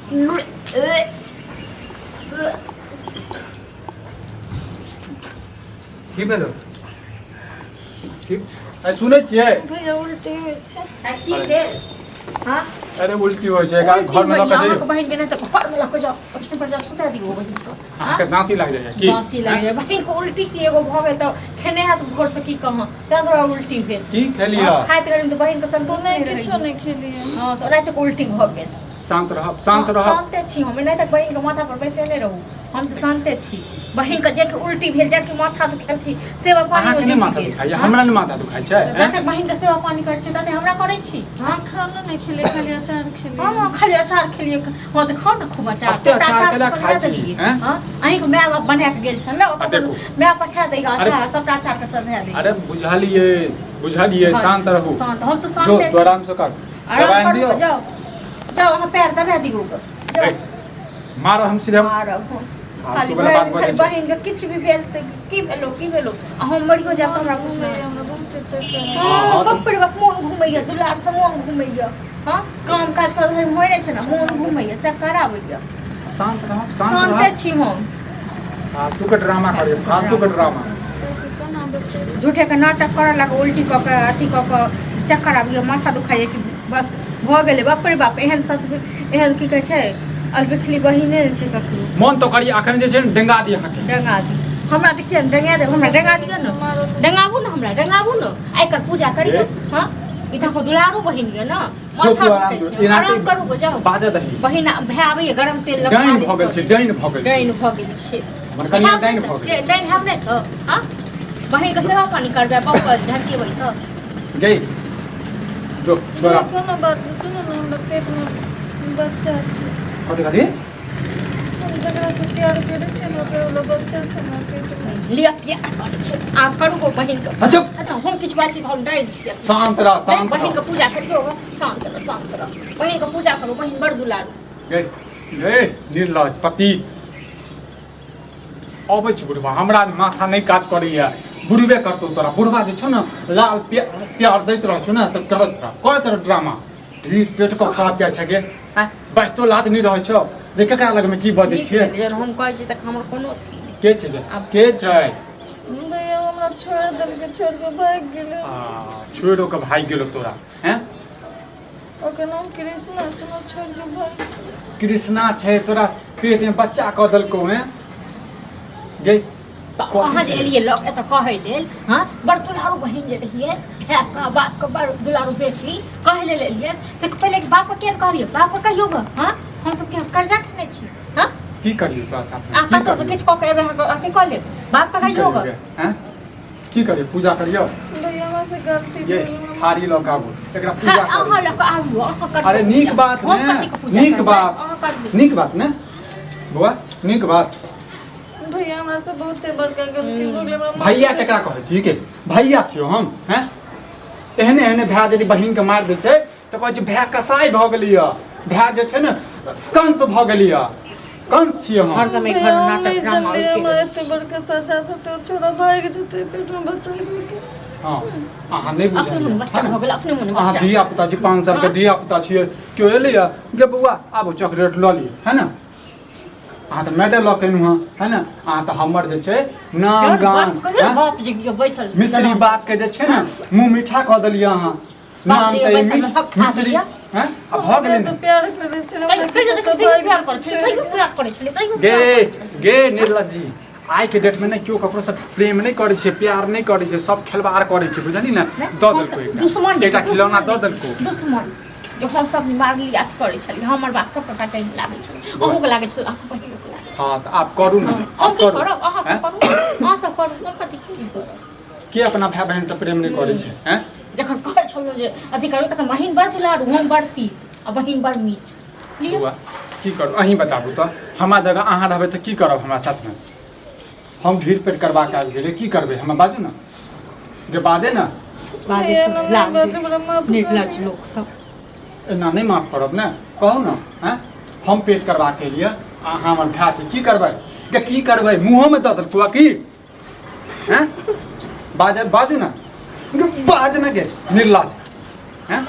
की भेलो की आई सुनै छियै भैया उल्टी होइ छै की भेल हां अरे उल्टी होइ छै घर में लक जाइयो बहिन के नहीं तो घर में लक जाओ पछन पर जा सुता दियो बहिन को हां के दांती लाग जाय की दांती लाग जाय बहिन को उल्टी की एगो भ गेल त खेने हाथ भोर से की कहां तोरा उल्टी भेल की खेलिया खाइत रही तो बहिन के संतोष नहीं नहीं किछो नहीं खेलिए हां तो रात को उल्टी भ गेल शांत रह शांत छी हम नहीं तक बहिन के माथा पर बैसे नहीं रहू हम तो शांते छी बहिन के जे उल्टी भेल जे के माथा दुखाल की सेवा पानी हो जे माथा दुखाय हमरा ने माथा दुखाय छै तते बहिन के सेवा पानी कर छी तते हमरा करे छी हां खाना नहीं खेले खाली अचार खेले हां खाली अचार खेलिए हां तो खाओ ना खूब अचार अचार केला खाय छी हां अहीं को मैं बना के गेल छन देखो मैं पठा देगा अचार सब अचार के सब दे अरे बुझालिए शांत रहू शांत हम तो शांत जो तो आराम से कर दबाई दियो जाओ जाओ वहां पैर दबा दियो जाओ मारो हम सीधे मारो खाली बहिन के किछ भी भेल त की भेलो हम मरियो जा हमरा कुछ नहीं हमरा बहुत चक्कर हां बप्पे बाप मोन घुमैया दुलार से मोन घुमैया हां काम काज कर हम होय नै छै ना मोन घुमैया चक्कर आबैया शांत रह शांत छी हम फालतू के ड्रामा करियो फालतू के ड्रामा झूठे के नाटक करे लगे उल्टी क के अथी क के चक्कर आबैया माथा दुखाइए कि बस भ गेलै बप्पे बाप एहन सब एहन की कहै छै अलबिखली बहिने छै ककरो मन तो करी अखन जे छै डेंगा दी अहाँ के डेंगा दी हमरा देखिए डेंगा दे हमरा डेंगा दियो न डेंगाबू न हमरा डेंगाबू न आइ कर पूजा करियो हां इथा को दुलारो बहिन के न माथा आराम करू को जाओ बाजा दही बहिन भे आबे गरम तेल लगा डाइन भ गेल छै डाइन भ गेल छै मन कनिया डाइन भ गेल डाइन हम नै तो हां बहिन के सेवा पानी करबे बाप झटके बई तो गई जो तोरा कोनो बात सुनो ना हमरा पेट में बच्चा छै कथि हम जकरा से प्यार करे छै ना ओकरा बच्चा छै ना पेट में लिया प्यार करे छै आप करू को बहिन के अच्छा हम किछ बात हम डाइन छी शांत रह बहिन के पूजा करियो शांत रह बहिन के पूजा करो बहिन बड़ दुलारू गई निर्लज पति अबै छै बुढ़वा हमरा माथा नहीं काज करैया बुढ़बे करतौ तोरा बुढ़वा जे छौ न लाल प्यार दैत रह छौ न त करत रह ड्रामा पेट को खराब जाय छै गे बस तो लात नहीं रह छौ जे केकरा लग में की बजै छियै जब हम कहै छी त हमर कोनो के छै के छै भैया हमरा छोड़ देल के छोड़ के भाग गेलै छोड़ो के भाग गेलो तोरा हैं ओकर नाम कृष्णा छै ना छोड़ के भाग कृष्णा छै तोरा पेट में बच्चा क देलको हैं गे कहाँ जे एलिए लोग एत कहै लेल हां बड़ दुलारू बहिन जे रहिए है का बाप के बड़ दुलारू बेटी कहै लेल एलिए से पहले के बाप के करियो बाप का योग हां हम सब के कर्जा खेने छी हां की करियो तोरा साथ में आ तो किछ क के अथी क ले बाप का योग हैं की करियो पूजा करियो भैया हमरा से गलती ये थारी लग आबो एकरा पूजा अहाँ लग आबियो अरे नीक बात ने नीक बात ने बुआ नीक बात भैया हमरा से बहुते बड़का गलती हो गेलै भैया केकरा कहै छी के भैया छियो हम हैं एहने एहने भाय यदि बहिन के मार दे छै त कहै छै भाय कसाई भ गेलिय भाय जे छै न कंस भ गेलिय कंस छियो हम हरदम एक घर नाटक ड्रामा हमरा एते बड़का सजा देते छोड़ा भाग जेते पेट में बच्चा के हां अहाँ नहीं बुझलियै अपने बच्चा भ गेल अपने मन अहाँ बच्चा धिया पुता जी 5 साल के धिया पुता छियै क्यों एलिया गे बउआ आबो चॉकलेट ल ली है ना अहाँ त मेडल लऽ केनु है ना अहाँ त हमर जे छै नाम गान बाप जी के बैसल मिश्री बाप के जे छै ना मुंह मीठा क देलियै अहाँ नाम त मिश्री हैं अब भ गेलै तो प्यार करे छै गे निर्लज्जी आइ के डेट में नहीं क्यों ककरो से प्रेम नहीं करे छै प्यार नहीं करे छै सब खेलवाड़ करे छै बुझली ना द देलको दुश्मन एकटा खिलौना द देलको दुश्मन जो हम सब मारली आज करे छली हमर बात सब पता टाइम लागे छै हमहु के लागे छै आप बहिन के लागे हां त आप करू ना हम की करब अहाँ सब करू अहाँ सब करू हम कथि की करब के अपना भाई बहन से प्रेम नहीं करे छै हैं जखन कहै छलो जे अथि करू तखन बहिन बड़ दुलारू हम बड़ती आ बहिन बड़ मीठ बुआ की करू अहीं बताबू त हमरा जगह अहाँ रहबै त की करब हमरा साथ में हम भीड़ पेट करबा के आबि गेलै की करबै हम बाजू ना जे बादे ना निर्लज लोग सब एना नहीं माफ करब ने कहू ना हैं हम पेट करबा के लिए अहाँ हमर भाय छै की करबै के की करबै मुंह में द देलको की हैं बाजू ना बाज ना के निर्लज हैं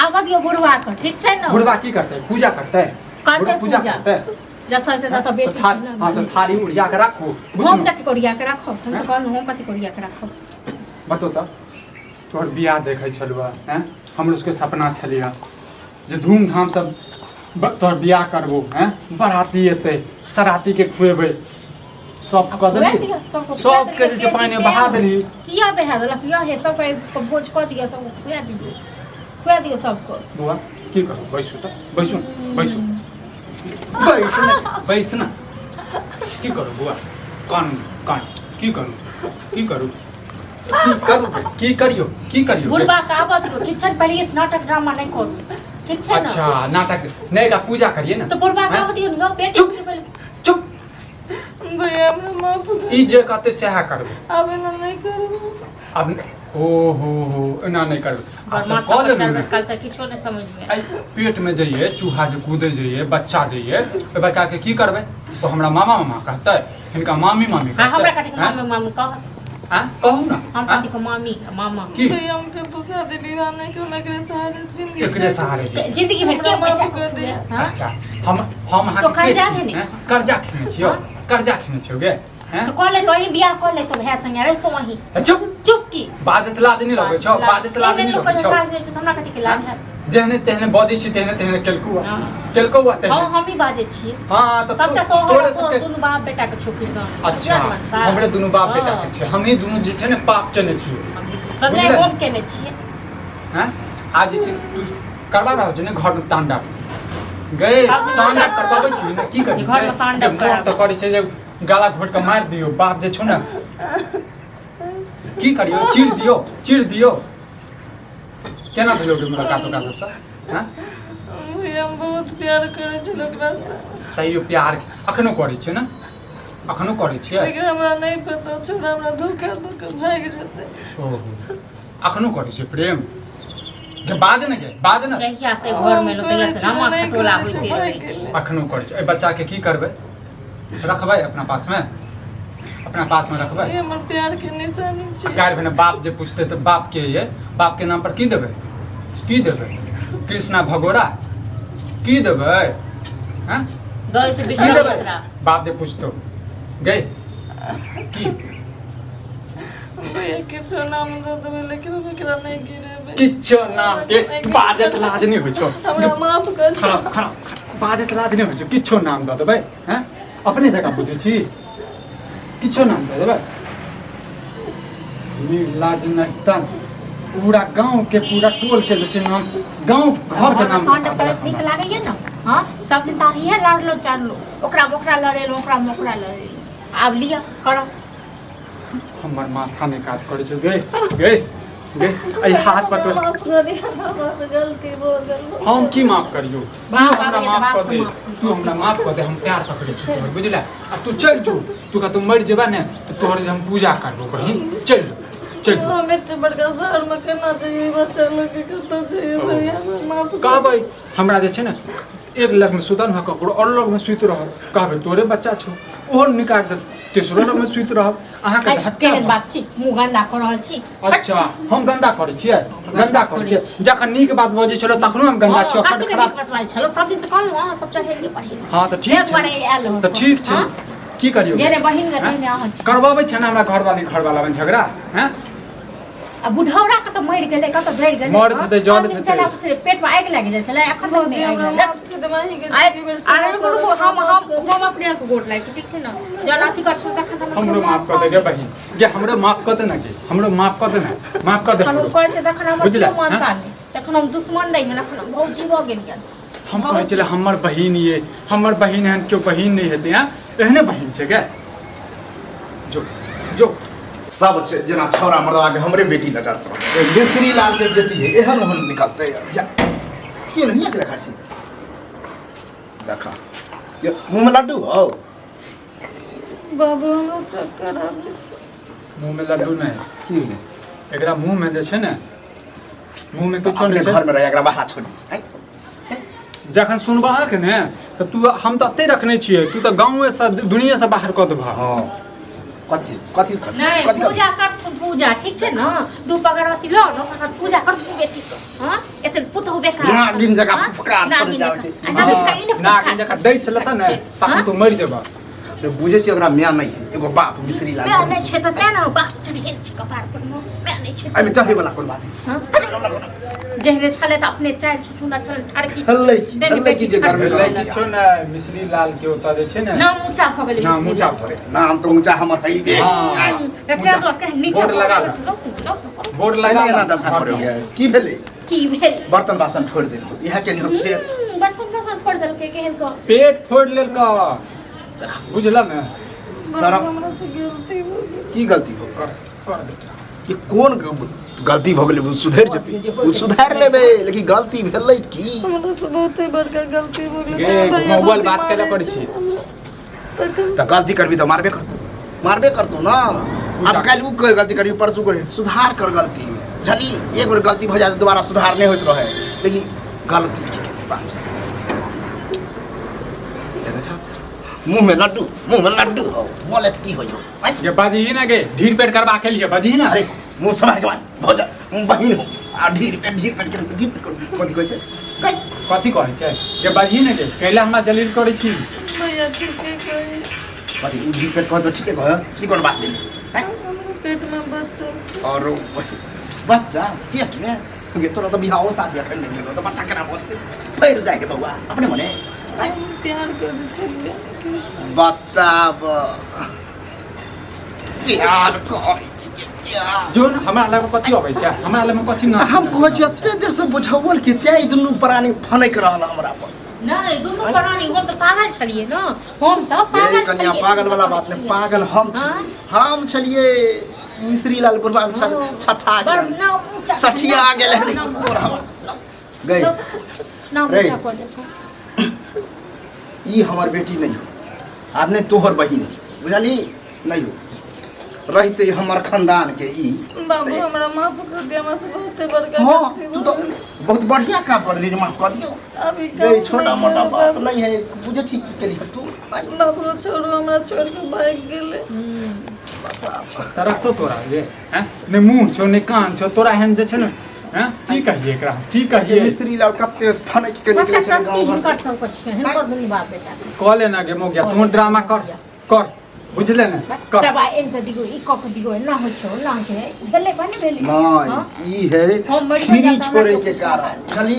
आबा दियो बुढ़वा के ठीक छै ना बुढ़वा की करतै पूजा करतै करते पूजा पूजा करते जथा से तथा बेटी हाँ तो थारी उड़िया के रखो हम कथी करिया के राखब हम तो कहलहुँ हम कथी करिया के राखब बतो तो तोहर बियाह देखै छलुआ हैं हमरो उसके सपना छलिया जे धूमधाम सब तोहर बियाह करबो हैं बराती एतै सराती के खुएबै सब कह देली सब के जे पानी में बहा देली किया बहा देलक किया है सब को भोज कर दिया सब खुआ दियो सबको बुआ की करू बैसू तो बैसू ना की करू बुआ कान की करू की करियो बुढ़बा का बस किचन पर इस नाटक ड्रामा नहीं करू ठीक है ना अच्छा नाटक नहीं का पूजा करिए ना तो बुढ़बा का होती है ना पेट चुप से पहले चुप भैया हमरा माफ कर ई जे कहते सह करबो अब ना नहीं करू अब हो एना नहीं करबो अब तो माथा कॉल पर चढ़ कल तक किछो नहीं समझ में आई पेट में जाइए चूहा जो कूदे जाइए बच्चा जाइए तो बच्चा के की करबे तो हमरा मामा कहते इनका मामी हां हमरा कथी के मामी कह हां कहू ना हम कथी के मामा की भैया हम फिर तो शादी विवाह नहीं करू मैं एकरे सहारे जिंदगी एकरे सहारे जिंदगी भर के पैसा कर दे हां अच्छा हम तो कर्जा देने कर्जा खेने छियो गे हैं तो कॉल ले तो ही बियाह कर ले तो भैया संगे रह तो वही चुप की बाजत लाज नहीं लगे छो बाजत लाज नहीं लगे छो हमरा कथी के लाज है जेहने तेहने बॉडी छी तेहने केलकुआ तेहने हां हम ही बाजे छी हां तो सबटा तो दोनों बाप बेटा के छोकरी गांव अच्छा हमरे दोनों बाप बेटा के छै हम ही दोनों जे छै ने पाप केने छी तबे हम केने छी हैं आज जे छै तू करबा रहल छै ने घर में तांडव गए तांडव करबाबै छी ने की करी घर में तांडव तो करै छै जे गाला घोट के मार दियो बाप जे छौ ने की करियो चिड़ दियो केना भेलो गे मुलाकात का सबसे हैं भैया हम बहुत प्यार करे छी ओकरा से तैयो प्यार अखनो करै छै ना अखनो करै छियै लेकिन हमरा नहीं पता छोड़ा हमरा धोखा भाग जेतै ओहो अखनो करै छै प्रेम गे बाज ना जहिया से घर में लोतैया से रामा खटोला होइते रहै अखनो करै छै ए बच्चा के की करबै रखबै अपना पास में रखबै ये हमर प्यार के निशानी छै काल्हि भने बाप जे पूछते तो बाप के ये बाप के नाम पर की देबै कृष्णा भगोरा की देबै हैं गई से की बिगड़ देबै दूसरा बाप जे पूछतो गई की भैया किछो नाम दे देबै लेकिन हम एकरा नहीं गिरेबै किछो नाम एक बाजत लाज नहीं होइ छौ हमरा माफ कर खराब बाजत लाज नहीं होइ छौ किछो नाम दे देबै हैं अपने जगह बुझै छी किछो नाम दे देबै लाज नहीं तन पूरा गांव के पूरा टोल के जैसे नाम गांव घर के नाम ठीक लागैया ना हां सब दिन ताहिए लड़लो चारलो ओकरा लड़ेलो ओकरा लड़ेलो आब लिया करो हमर माथा में काज करे छौ गे आई हाथ पर तो गलती हो गेल हम की माफ करियो हमरा माफ कर दे तू हमरा माफ कर दे हम प्यार पकड़े छी बुझला आ तू चल जो तू का तू मर जेबा ने तो तोहर हम पूजा करबो बहिन चल जो हम इतने बड़का शहर में केना चाहिए बच्चा लोग के कतो चाहिए भैया माफ कहबै हमरा जे छै ने एक लग में सुतन ह ककरो और लग में सुत रह कहबै तोरे बच्चा छौ ओहो निकाल दे तेसरो लग में सुत रह अहाँ के हत्या बात छी मुंह गंदा कर रहल छी अच्छा हम गंदा करै छियै जखन नीक बात बजै छलो तखनो हम गंदा छियै खराब बात बाजै छलो सब दिन त कहलौ अहाँ सब चढ़ेलिए पढ़े हां त ठीक छै त ठीक छै की करियो जे रे बहिन के तने अहाँ करबाबै छै ना हमरा घरवाला में झगड़ा हैं आ बुढ़ौरा के त मर गेलै कत जड़ गेलै मर त जड़ थे चला कुछ पेट में आग लाग गेल छले एखन तक नहीं आग दमाही के अरे बड़को हम अपने को गोट लाग छी ठीक छै ना जन अथी कर सो तखन हमरो माफ कर दे गे बहिन गे हमरो माफ कर दे ना गे हमरो माफ कर दे हम कर से तखन हम मानता नहीं तखन हम दुश्मन नहीं है तखन बहुत जीव गेल हम कहै छले हमर बहिन ये हमर बहिन हन क्यों बहिन नहीं हेते हैं एहने बहिन छै गे जो सब छै जेना छौरा मर्दवा के हमरे बेटी नजर पर मिस्त्री लाल के बेटी है एहन ओहन निकलते या के नहीं के रखा छी देखा ये मुंह में लड्डू हो बाबू हमरा चक्कर आबै छै मुंह में लड्डू नहीं की एकरा मुंह में जे छै ने मुंह में कुछ अपने नहीं छै घर में रह एकरा बाहर छोड़ी जखन सुनबहा के ने तो तू हम त अते रखने छियै तू त गांव से दुनिया से बाहर क देबा हां कथी नहीं पूजा कर पूजा ठीक छै न धूप अगरबत्ती ल न ओकर बाद पूजा कर दू बेटी हां एते पुतहु बेकार नागिन जगह फुफकार छोड़ जावे छै ना के जका दैस लता न तखन तू मरि जेबा रे बुझे छी ओकरा म्या नहीं है एगो बाप मिश्री लाल मैं नहीं छै त तें न बाप चढ़ी गेल छै कपार पर न मैं नहीं छै एमे चढ़े वाला कोन बात है जेहरे छले त अपने चाय छुछुना चल ठाड़की हल्लै की जे घर में लइ छौ न मिश्री लाल के ओता जे छै न नाम ऊंचा भ गेलै नाम ऊंचा पड़े नाम तो ऊंचा हमर है बे एकरा तो कह नीचा बोर्ड लगा बोर्ड लगा ना दशा पड़ गया की भेले की भेल बर्तन बासन फोड़ दे यह के नहीं होते बर्तन बासन फोड़ देल के केहन को पेट फोड़ लेल का बुझला न शरम हमरा से गलती हो गई की गलती हो कर दे ये कौन गलती भ गेलै सुधर जते उ सुधार लेबे लेकिन गलती भेलै की हमरा से बहुते बड़का गलती हो गई गे मोबाइल बात करे पड़ै छी त गलती करबी त मारबे करतो ना अब कल उ गलती करबी परसू कर सुधार कर गलती में जली एक बार गलती भ जाए दोबारा सुधार नहीं होत रहे लेकिन गलती की के बात है देखा मुंह में लड्डू बोले तो की होयो ये बाजी ही ना के ढीर पेट करवा के लिए बाजी ही ना अरे मुंह समय के बाद भौजा बहिन हो आ ढीर पेट कर कथी कहै छै कथी कहै छै ये बाजी ही ना के कैला हमरा जलील करै छी भैया ठीक है कही कथी उ ढीर पेट कह तो ठीक है कह सी कोन बात नहीं हैं पेट में बच्चा और बच्चा पेट में ये तोरा तो बिहाव शादी अखन नहीं भेलो तो बच्चा केना बचते फैर जाए के बउआ अपने मने प्यार कर चलिए बताब प्यार कहै छी प्यार जोन हमरा लग कथी अबै छै हमरा लग कथी ना हम कहै छी एते देर से बुझावल के त्या दुनू प्राणी फनक रहल हमरा पर नहीं दोनों प्राणी हम तो पागल छलिए न हम तो पागल ये कन्या पागल वाला बात नहीं पागल हम छलिए मिश्री लाल बुढ़वा छठा पर गेल ना ऊंचा सठिया गेल है गई नाम रे। ऊंचा कर देखो ई हमर बेटी नहीं हो आर नहीं तोहर बहिन बुझली नहीं हो रहते हमर खानदान के ई बाबू हमरा माफ कर दिया हमरा से बहुते बड़का हाँ गलती तू हो तो गई बहुत बढ़िया काम कर ली माफ कर दियो अभी ये काम छोटा नहीं मोटा है, बात बाबू। नहीं है बुझे छी की करी तू बाबू छोड़ो हमरा छोड़ के भाग गेले तरह तो तोरा ये हैं ने मुंह छौ ने कान छौ तोरा हन जे छै न हैं की कहिए एकरा की ये कहिए मिस्त्री लाल कते फनक के निकले सबका छे सस्ती गांव कर घर सब कुछ है कर दूंगी बात बेटा कॉल ना गे मोगिया तू ड्रामा कर बुझले न कर दबा एन से दिगो ई कप दिगो ना हो छो ना छै भेले बने भेली नहीं ई है हम मरी फ्री जाता छोड़े हमरा के तो कारण खाली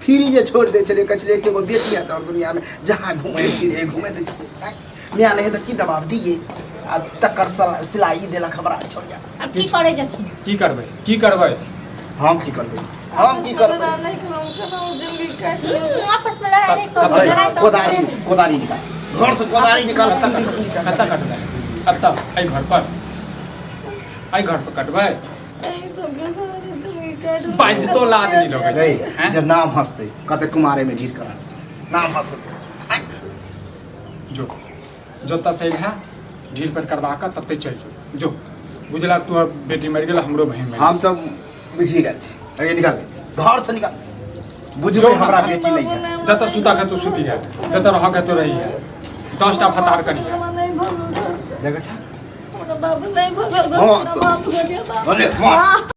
फ्री जे छोड़ दे छले कचले के वो बेटी है और दुनिया में जहां घूमे फिरे घूमे दे छले मियां नहीं तो की दबाव दिए आ तकर सिलाई देला खबरा छोड़ जा अब की करे जथी की करबै हम की करबे हम की करबे नहीं करूं कना जिंदगी काट लो आपस में लड़ाई कर अरे, लड़ाई तो कोदारी निकाल घर से कोदारी निकाल कत्ता कटबै कत्ता आई घर पर कटबै ऐ सब के साथ जिंदगी काट लो बाज तो लाद नहीं लगे रे हैं जब नाम हंसते कते कुमारे में ढीर करा नाम हंसते जो जोता सही है ढील पेट करवा के तते चल जो बुझला तू बेटी मर गेल हमरो बहन मर हम तो बुझी गेल छी ये निकाल घर से निकाल बुझबे हमरा बेटी नहीं है जता सुता के तू सुती है जता रह के तो रही है 10 टा फतार करी है हमरा नहीं भगो देखा छा हमरा बाबू नहीं भगो हाँ, हमरा माफ कर दिया बाबू भले मार